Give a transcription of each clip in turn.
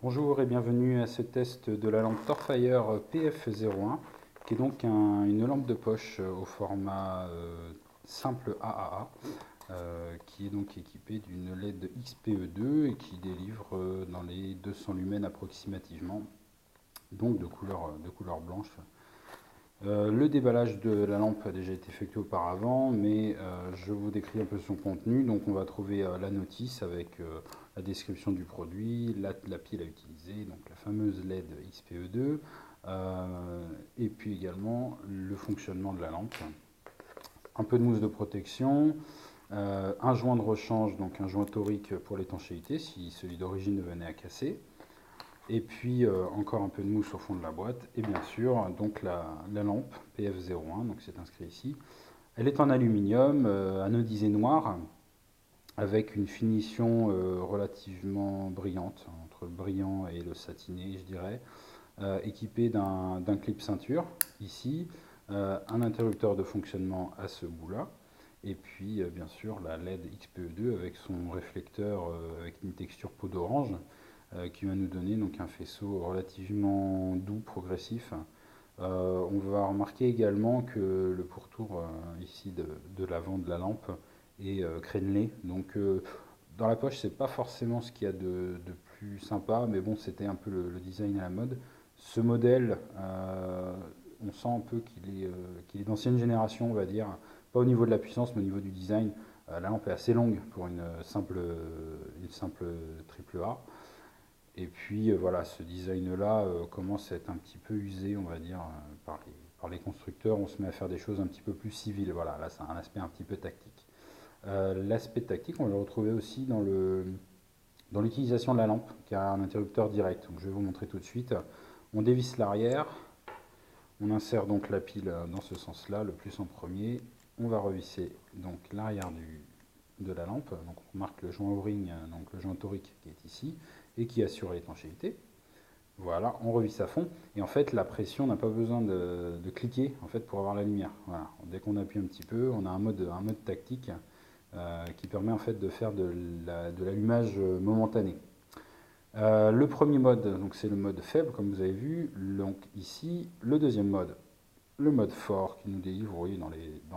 Bonjour et bienvenue à ce test de la lampe Torfire PF01 qui est donc une lampe de poche au format simple AAA qui est donc équipée d'une LED XPE2 et qui délivre dans les 200 lumens approximativement, donc de couleur blanche. Le déballage de la lampe a déjà été effectué auparavant, mais je vous décris un peu son contenu. Donc on va trouver la notice avec la description du produit, la pile à utiliser, donc la fameuse LED XPE2, et puis également le fonctionnement de la lampe. Un peu de mousse de protection, un joint de rechange, donc un joint torique pour l'étanchéité si celui d'origine venait à casser. Et puis encore un peu de mousse au fond de la boîte. Et bien sûr, donc la lampe PF01, donc c'est inscrit ici. Elle est en aluminium, anodisé noir, avec une finition relativement brillante, entre le brillant et le satiné, je dirais, équipée d'un clip ceinture, ici, un interrupteur de fonctionnement à ce bout-là, et puis bien sûr la LED XPE2 avec son réflecteur avec une texture peau d'orange, qui va nous donner donc un faisceau relativement doux, progressif. On va remarquer également que le pourtour ici de l'avant de la lampe est crénelé. Donc dans la poche, c'est pas forcément ce qu'il y a de plus sympa, mais bon, c'était un peu le design à la mode. Ce modèle, on sent un peu qu'il est d'ancienne génération, on va dire. Pas au niveau de la puissance, mais au niveau du design. La lampe est assez longue pour une simple triple A. Et puis voilà, ce design-là commence à être un petit peu usé, on va dire, par les constructeurs. On se met à faire des choses un petit peu plus civiles. Voilà, là, c'est un aspect un petit peu tactique. L'aspect tactique, on va le retrouver aussi dans l'utilisation de la lampe, qui a un interrupteur direct. Donc, je vais vous montrer tout de suite. On dévisse l'arrière. On insère donc la pile dans ce sens-là, le plus en premier. On va revisser donc l'arrière de la lampe. Donc on marque le joint O-ring, donc le joint torique qui est ici et qui assure l'étanchéité. Voilà, on revisse à fond. Et en fait, la pression n'a pas besoin de cliquer en fait, pour avoir la lumière. Voilà. Dès qu'on appuie un petit peu, on a un mode tactique qui permet en fait de faire de l'allumage momentané. Le premier mode, donc c'est le mode faible, comme vous avez vu. Donc ici, le deuxième mode, le mode fort qui nous délivre, vous voyez, dans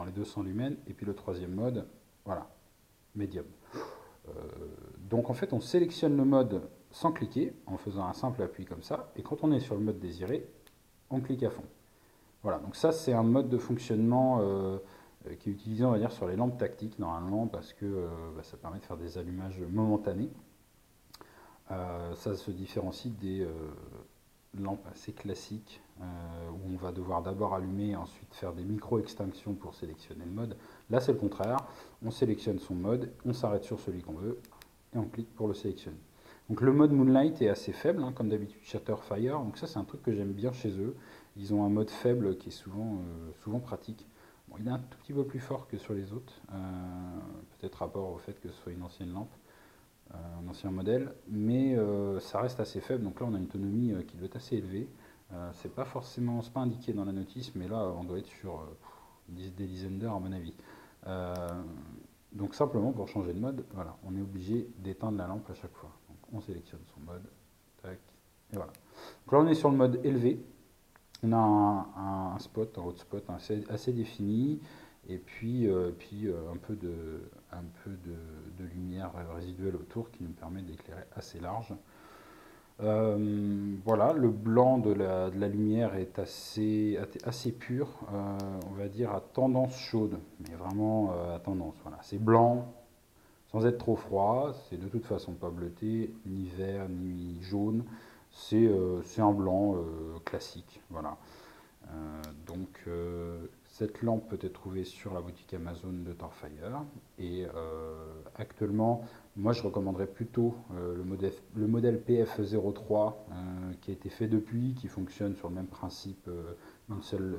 les 200 lumens. Et puis le troisième mode, voilà, médium. Euh, donc en fait, on sélectionne le mode sans cliquer, en faisant un simple appui comme ça. Et quand on est sur le mode désiré, on clique à fond. Voilà, donc ça c'est un mode de fonctionnement qui est utilisé, on va dire, sur les lampes tactiques normalement, parce que ça permet de faire des allumages momentanés. Ça se différencie des lampes assez classiques où on va devoir d'abord allumer et ensuite faire des micro-extinctions pour sélectionner le mode. Là, c'est le contraire. On sélectionne son mode, on s'arrête sur celui qu'on veut et on clique pour le sélectionner. Donc le mode Moonlight est assez faible, hein, comme d'habitude Shatterfire. Donc ça, c'est un truc que j'aime bien chez eux. Ils ont un mode faible qui est souvent pratique. Bon, il est un tout petit peu plus fort que sur les autres, peut-être rapport au fait que ce soit une ancienne lampe, un ancien modèle, mais ça reste assez faible. Donc là, on a une autonomie qui doit être assez élevée. C'est pas indiqué dans la notice, mais là, on doit être sur des dizaines d'heures à mon avis. Euh, donc simplement pour changer de mode, voilà, on est obligé d'éteindre la lampe à chaque fois. Donc on sélectionne son mode, tac, et voilà. Donc là, on est sur le mode élevé. On a un spot, un hotspot assez défini, et puis un peu de lumière résiduelle autour qui nous permet d'éclairer assez large. Voilà, le blanc de la lumière est assez pur, on va dire à tendance chaude, mais vraiment à tendance. Voilà, c'est blanc sans être trop froid, c'est de toute façon pas bleuté, ni vert, ni jaune. C'est un blanc classique. Voilà. Cette lampe peut être trouvée sur la boutique Amazon de Torfire. Et actuellement, moi je recommanderais plutôt le modèle PF03 qui a été fait depuis, qui fonctionne sur le même principe, une seule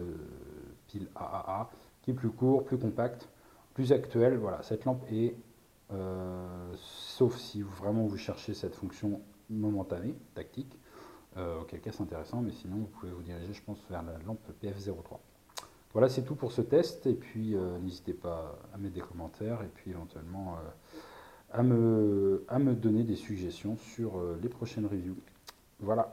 pile AAA, qui est plus court, plus compact, plus actuel. Voilà, cette lampe est, sauf si vraiment vous cherchez cette fonction momentanée, tactique, auquel cas c'est intéressant, mais sinon vous pouvez vous diriger, je pense, vers la lampe PF03. Voilà, c'est tout pour ce test, et puis n'hésitez pas à mettre des commentaires, et puis éventuellement à me donner des suggestions sur les prochaines reviews. Voilà.